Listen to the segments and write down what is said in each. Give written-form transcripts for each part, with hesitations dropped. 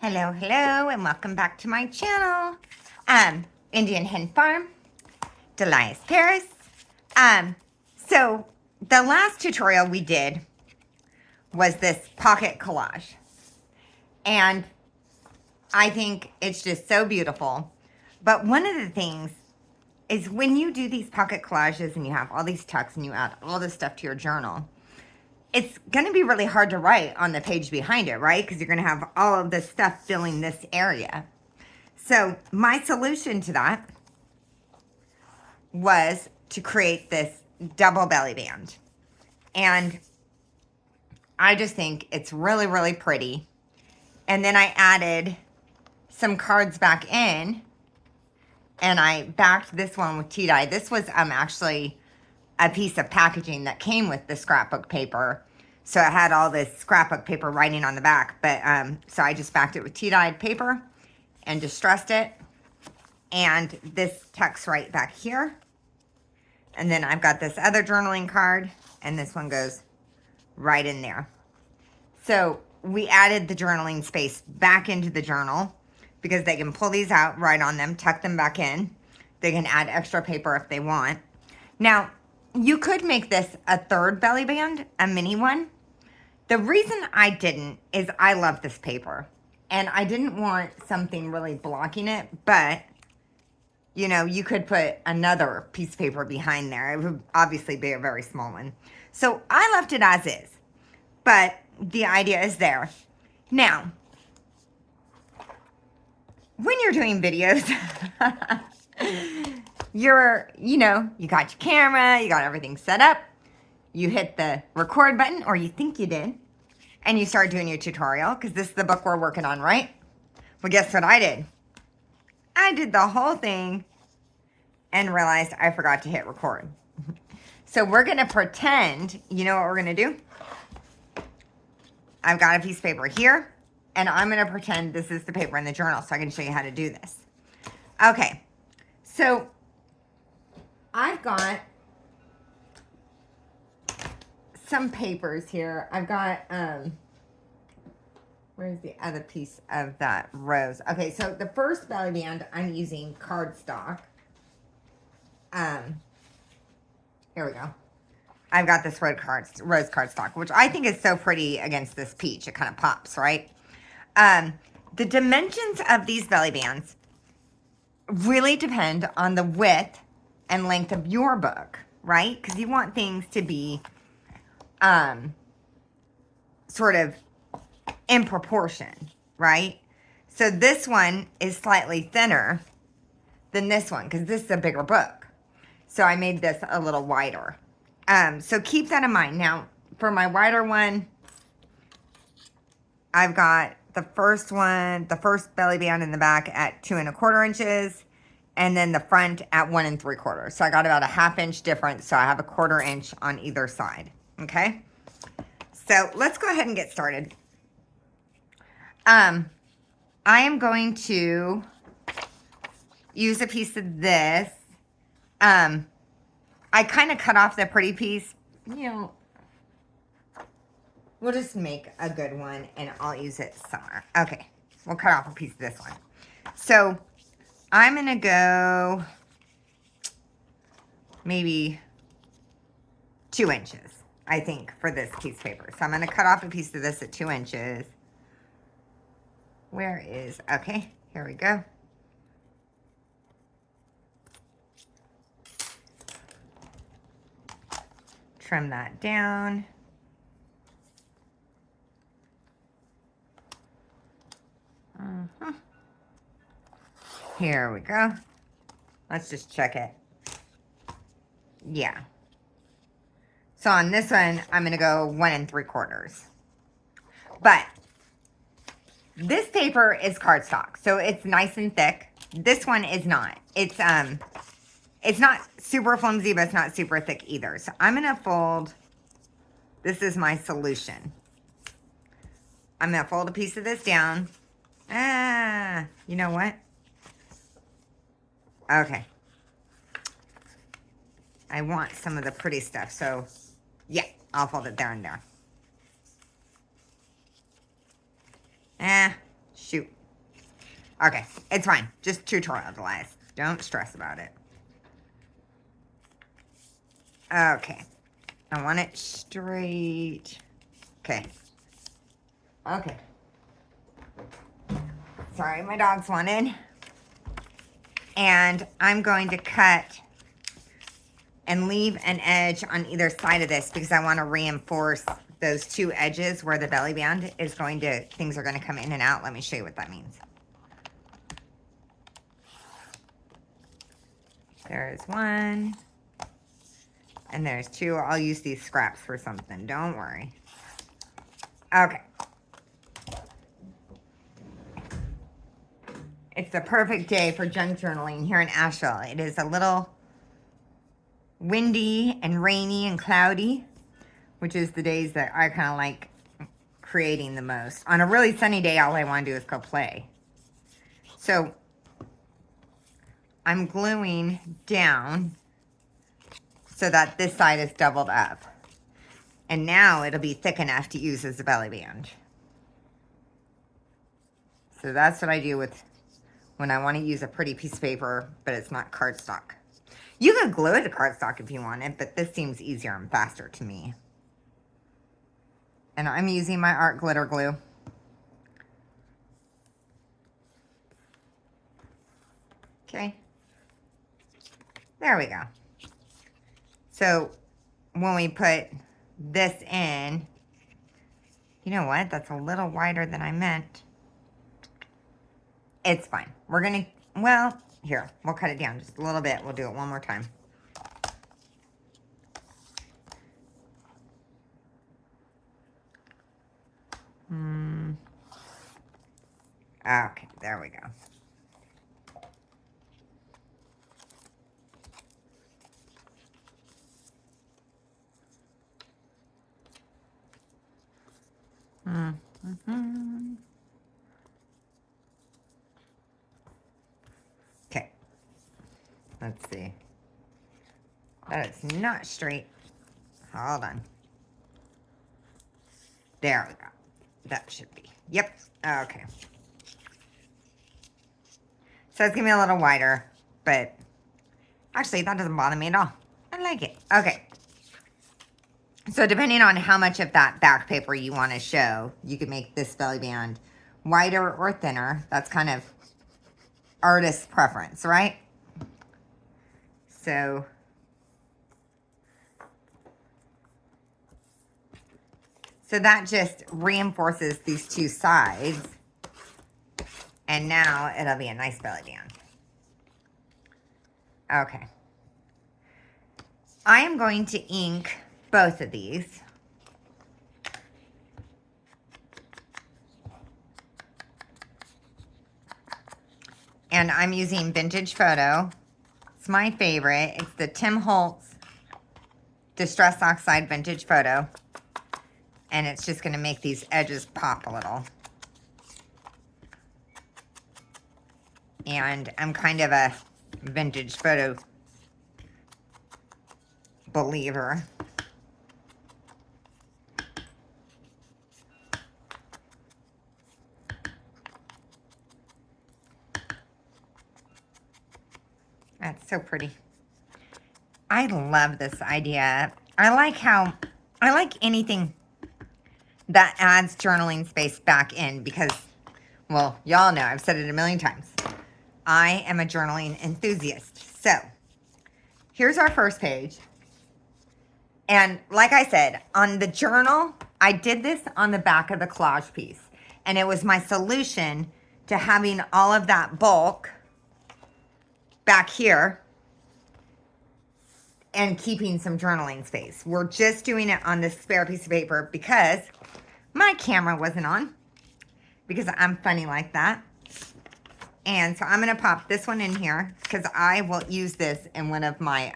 Hello, hello, and welcome back to my channel. Indian Hen Farm, Delias Paris. So the last tutorial we did was this pocket collage. And I think it's just so beautiful. But one of the things is when you do these pocket collages and you have all these tucks and you add all this stuff to your journal, it's going to be really hard to write on the page behind it, right? Because you're going to have all of this stuff filling this area. So my solution to that was to create this double belly band. And I just think it's really, really pretty. And then I added some cards back in and I backed this one with tea dye. This was actually a piece of packaging that came with the scrapbook paper. So it had all this scrapbook paper writing on the back. But so I just backed it with tea dyed paper and distressed it. And this tucks right back here. And then I've got this other journaling card, and this one goes right in there. So we added the journaling space back into the journal because they can pull these out, write on them, tuck them back in. They can add extra paper if they want. Now, you could make this a third belly band, a mini one. The reason I didn't is I love this paper. And I didn't want something really blocking it, but, you know, you could put another piece of paper behind there. It would obviously be a very small one. So I left it as is, but the idea is there. Now, when you're doing videos, you got your camera, you got everything set up, you hit the record button, or you think you did, and you start doing your tutorial, because this is the book we're working on, right? Well, guess what I did? I did the whole thing and realized I forgot to hit record. So we're going to pretend, you know what we're going to do? I've got a piece of paper here, and I'm going to pretend this is the paper in the journal so I can show you how to do this. Okay, so I've got some papers here. I've got, where's the other piece of that rose? Okay, so the first belly band, I'm using cardstock. Here we go. I've got this rose cardstock, which I think is so pretty against this peach. It kind of pops, right? The dimensions of these belly bands really depend on the width and length of your book, right? Because you want things to be sort of in proportion, right? So this one is slightly thinner than this one because this is a bigger book. So I made this a little wider. So keep that in mind. Now, for my wider one, I've got the first belly band in the back at 2 1/4 inches, and then the front at 1 3/4. So I got about a 1/2 inch difference. So I have a 1/4 inch on either side. Okay. So let's go ahead and get started. I am going to use a piece of this. I kind of cut off the pretty piece. You know, we'll just make a good one and I'll use it somewhere. Okay, we'll cut off a piece of this one. So I'm going to go maybe 2 inches, I think, for this piece of paper. So I'm going to cut off a piece of this at 2 inches. Where is, okay, here we go. Trim that down. Here we go. Let's just check it. Yeah. So on this one, I'm going to go 1 3/4. But this paper is cardstock, so it's nice and thick. This one is not. It's not super flimsy, but it's not super thick either. So I'm going to fold. This is my solution. I'm going to fold a piece of this down. You know what? Okay. I want some of the pretty stuff, so yeah, I'll fold it there and there. Shoot. Okay, it's fine. Just tutorialize. Don't stress about it. Okay. I want it straight. Okay. Okay. Sorry, my dogs wanted. And I'm going to cut and leave an edge on either side of this because I want to reinforce those two edges where the belly band is going to, things are going to come in and out. Let me show you what that means. There's one. And there's two. I'll use these scraps for something. Don't worry. Okay. It's the perfect day for junk journaling here in Asheville. It is a little windy and rainy and cloudy, which is the days that I kind of like creating the most. On a really sunny day, all I want to do is go play. So I'm gluing down so that this side is doubled up. And now it'll be thick enough to use as a belly band. So that's what I do with when I want to use a pretty piece of paper, but it's not cardstock. You could glue it to cardstock if you wanted, but this seems easier and faster to me. And I'm using my art glitter glue. Okay. There we go. So when we put this in, you know what? That's a little wider than I meant. It's fine. We're going to, well, here, we'll cut it down just a little bit. We'll do it one more time. Okay, there we go. Okay. Let's see. That is not straight. Hold on. There we go. That should be. Yep. Okay. So it's going to be a little wider, but actually that doesn't bother me at all. I like it. Okay. So depending on how much of that back paper you want to show, you can make this belly band wider or thinner. That's kind of artist's preference, right? So that just reinforces these two sides. And now it'll be a nice belly band. Okay. I am going to ink both of these. And I'm using Vintage Photo. It's my favorite. It's the Tim Holtz Distress Oxide Vintage Photo. And it's just going to make these edges pop a little. And I'm kind of a Vintage Photo believer. That's so pretty. I love this idea. I like anything that adds journaling space back in because, well, y'all know, I've said it a million times. I am a journaling enthusiast. So, here's our first page. And like I said, on the journal, I did this on the back of the collage piece. And it was my solution to having all of that bulk back here and keeping some journaling space. We're just doing it on this spare piece of paper because my camera wasn't on, because I'm funny like that. And so I'm going to pop this one in here because I will use this in one of my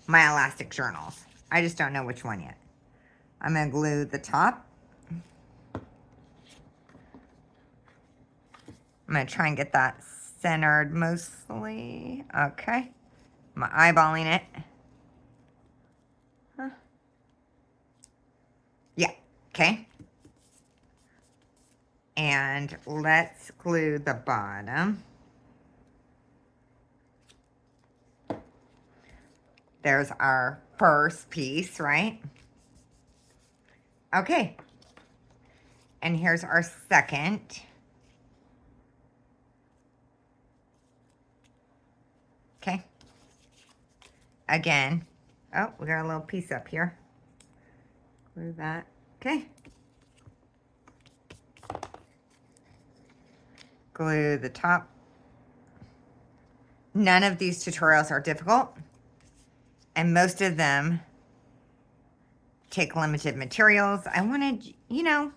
my elastic journals. I just don't know which one yet. I'm going to glue the top. I'm going to try and get that centered mostly. Okay. I'm eyeballing it. Huh. Yeah. Okay. And And let's glue the bottom. There's our first piece, right? Okay. And here's our second. Okay. Again. Oh, we got a little piece up here. Glue that. Okay. Glue the top. None of these tutorials are difficult. And most of them take limited materials. I wanted, you know,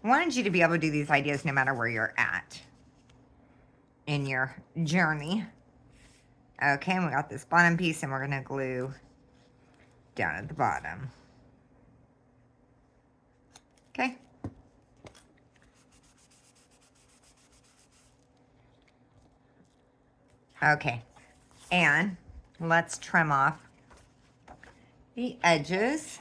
I wanted you to be able to do these ideas no matter where you're at in your journey. Okay, and we got this bottom piece and we're gonna glue down at the bottom. Okay. Okay, and let's trim off the edges.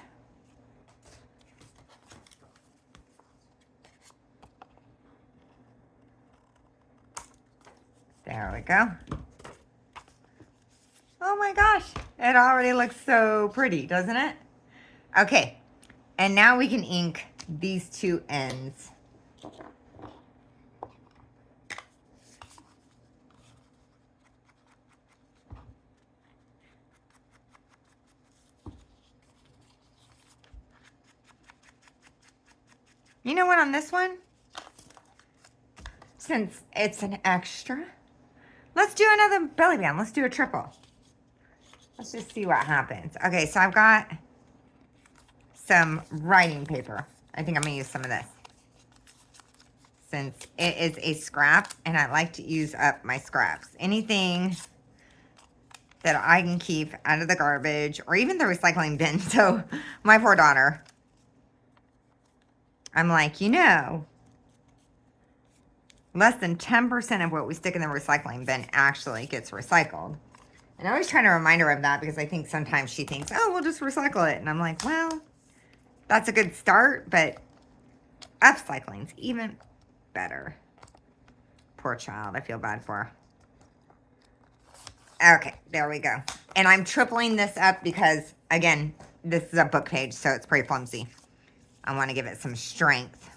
There we go. Oh my gosh, it already looks so pretty, doesn't it? Okay, and now we can ink these two ends. You know what, on this one, since it's an extra, let's do another belly band. Let's do a triple. Let's just see what happens. Okay, so I've got some writing paper. I think I'm gonna use some of this, since it is a scrap and I like to use up my scraps. Anything that I can keep out of the garbage or even the recycling bin. So my poor daughter, I'm like, you know, less than 10% of what we stick in the recycling bin actually gets recycled. And I always try to remind her of that because I think sometimes she thinks, oh, we'll just recycle it. And I'm like, well, that's a good start, but upcycling's even better. Poor child, I feel bad for her. Okay, there we go. And I'm tripling this up because, again, this is a book page, so it's pretty flimsy. I want to give it some strength.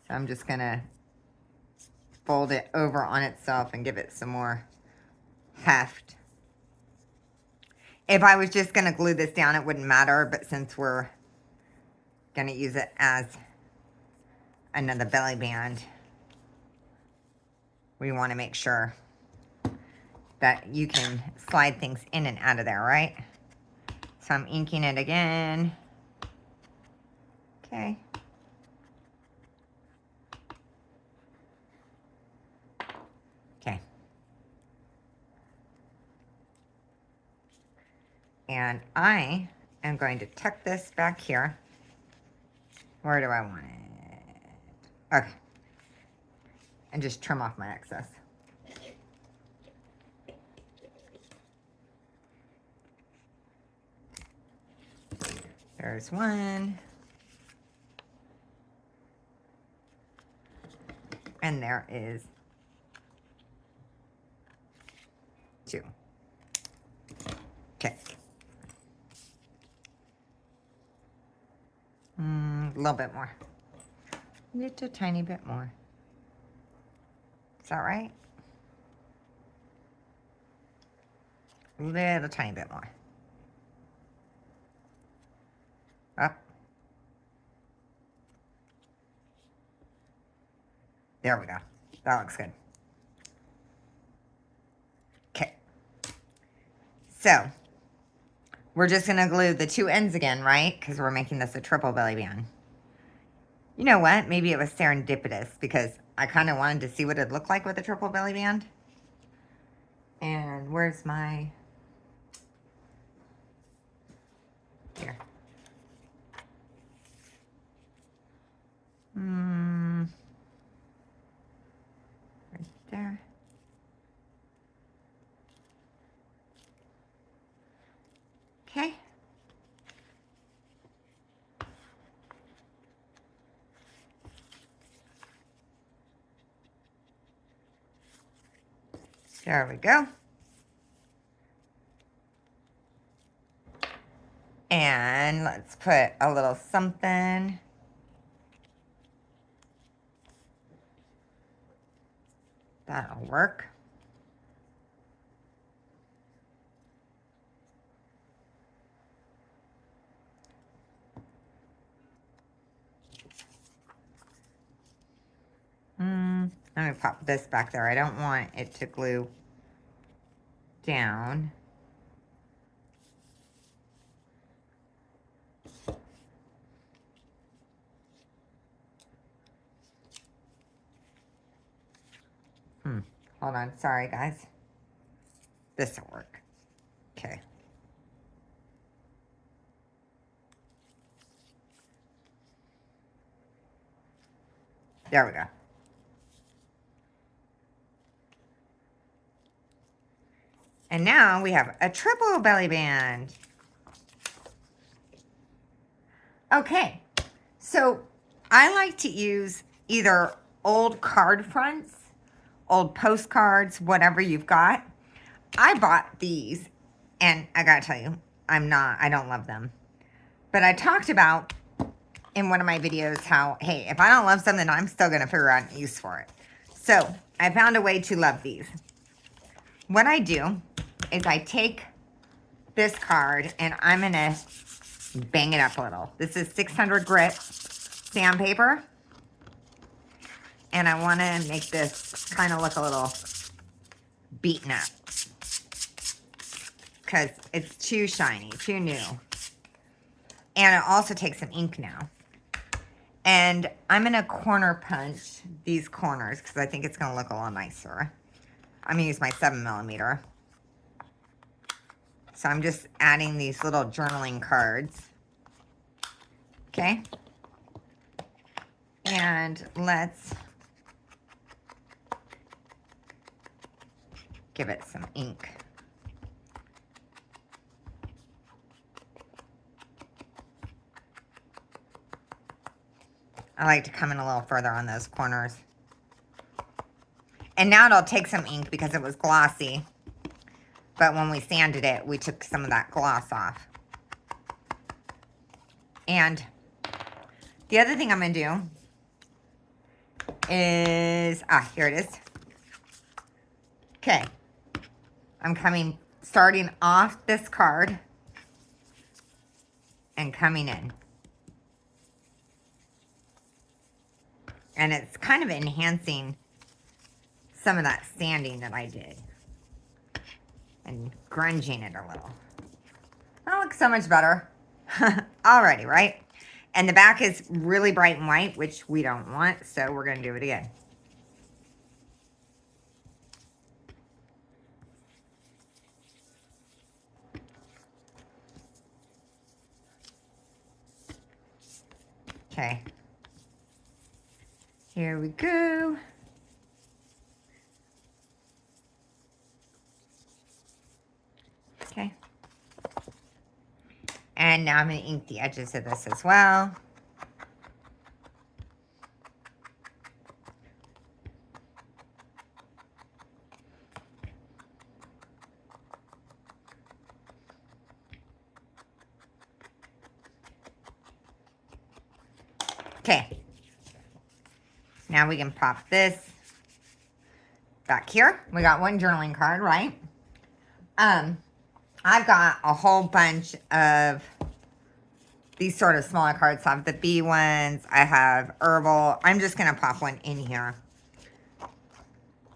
So I'm just going to fold it over on itself and give it some more heft. If I was just going to glue this down, it wouldn't matter, but since we're going to use it as another belly band, we want to make sure that you can slide things in and out of there, right? So I'm inking it again. Okay. Okay. And I am going to tuck this back here. Where do I want it? Okay. And just trim off my excess. There's one. And there is two. Okay. A little bit more. Just a tiny bit more. Is that right? A little tiny bit more. Up. There we go. That looks good. Okay. So, we're just going to glue the two ends again, right? Because we're making this a triple belly band. You know what? Maybe it was serendipitous because I kind of wanted to see what it looked like with a triple belly band. And where's my... Here. Right there. Okay. There we go. And let's put a little something. That'll work. Let me pop this back there. I don't want it to glue down. Hold on. Sorry, guys. This will work. Okay. There we go. And now we have a triple belly band. Okay, so I like to use either old card fronts, old postcards, whatever you've got. I bought these, and I gotta tell you, I don't love them. But I talked about in one of my videos how, hey, if I don't love something, I'm still gonna figure out a use for it. So I found a way to love these. What I do is I take this card and I'm gonna bang it up a little. This is 600 grit sandpaper. And I wanna make this kind of look a little beaten up, because it's too shiny, too new. And it also takes some ink now. And I'm gonna corner punch these corners because I think it's gonna look a little nicer. I'm gonna use my 7mm. So I'm just adding these little journaling cards. Okay. And let's give it some ink. I like to come in a little further on those corners. And now it'll take some ink because it was glossy. But when we sanded it, we took some of that gloss off. And the other thing I'm going to do is, here it is. Okay. I'm starting off this card and coming in. And it's kind of enhancing some of that sanding that I did. And grunging it a little. That looks so much better. Already, right? And the back is really bright and white, which we don't want, so we're going to do it again. Okay. Here we go. Okay. And now I'm going to ink the edges of this as well. Okay. Now we can pop this back here. We got one journaling card, right? I've got a whole bunch of these sort of smaller cards. I have the B ones. I have herbal. I'm just going to pop one in here.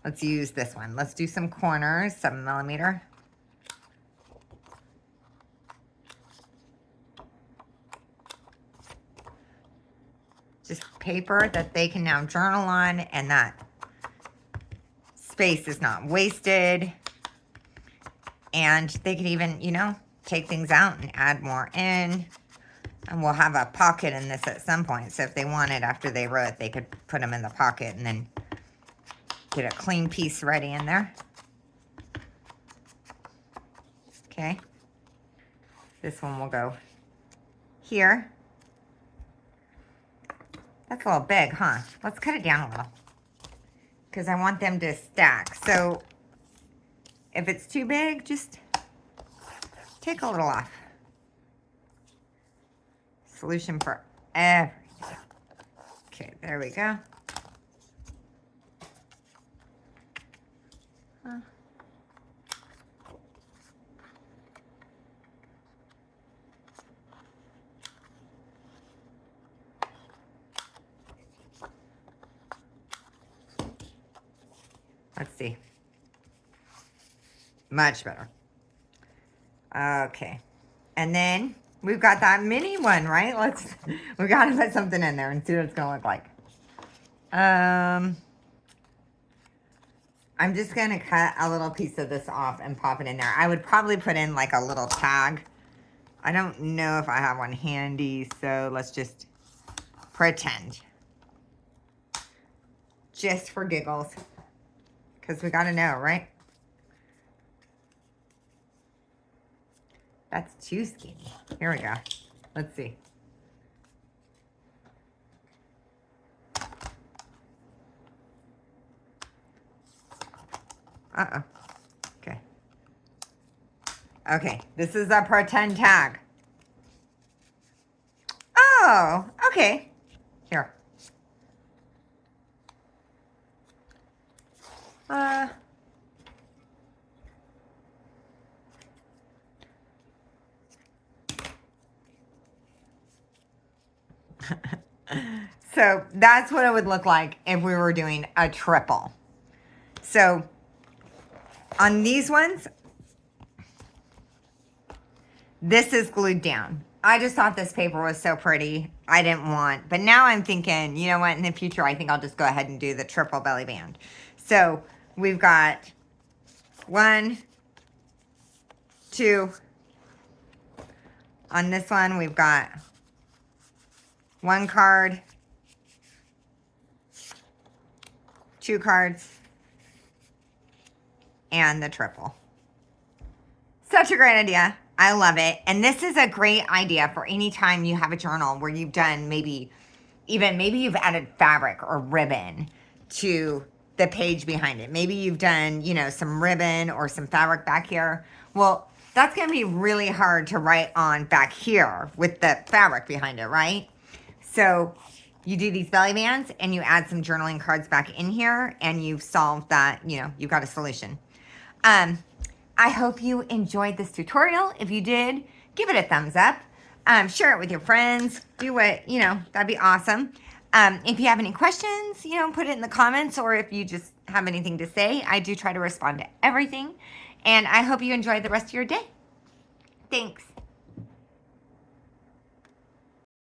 Let's use this one. Let's do some corners, 7mm. Just paper that they can now journal on, and that space is not wasted. And they can even, you know, take things out and add more in. And we'll have a pocket in this at some point. So if they wanted, after they wrote, they could put them in the pocket and then get a clean piece ready in there. Okay. This one will go here. That's a little big, huh? Let's cut it down a little, because I want them to stack. So If it's too big, just take a little off. Solution for everything. Okay, there we go. Let's see. Much better. Okay. And then we've got that mini one, right? We got to put something in there and see what it's going to look like. I'm just going to cut a little piece of this off and pop it in there. I would probably put in like a little tag. I don't know if I have one handy, so let's just pretend. Just for giggles. Because we got to know, right? That's too skinny. Here we go. Let's see. Uh-oh. Okay. Okay, this is a pretend tag. Oh, okay. Here. So that's what it would look like if we were doing a triple. So on these ones, this is glued down. I just thought this paper was so pretty. I didn't want, but now I'm thinking, you know what, in the future, I think I'll just go ahead and do the triple belly band. So we've got 1, 2. On this one, we've got 1 card, 2 cards, and the triple. Such a great idea. I love it. And this is a great idea for any time you have a journal where you've done maybe you've added fabric or ribbon to the page behind it. Maybe you've done, you know, some ribbon or some fabric back here. Well, that's going to be really hard to write on back here with the fabric behind it, right? So you do these belly bands and you add some journaling cards back in here and you've solved that, you know, you've got a solution. I hope you enjoyed this tutorial. If you did, give it a thumbs up. Share it with your friends. Do what, you know, that'd be awesome. If you have any questions, you know, put it in the comments, or if you just have anything to say, I do try to respond to everything. And I hope you enjoy the rest of your day. Thanks.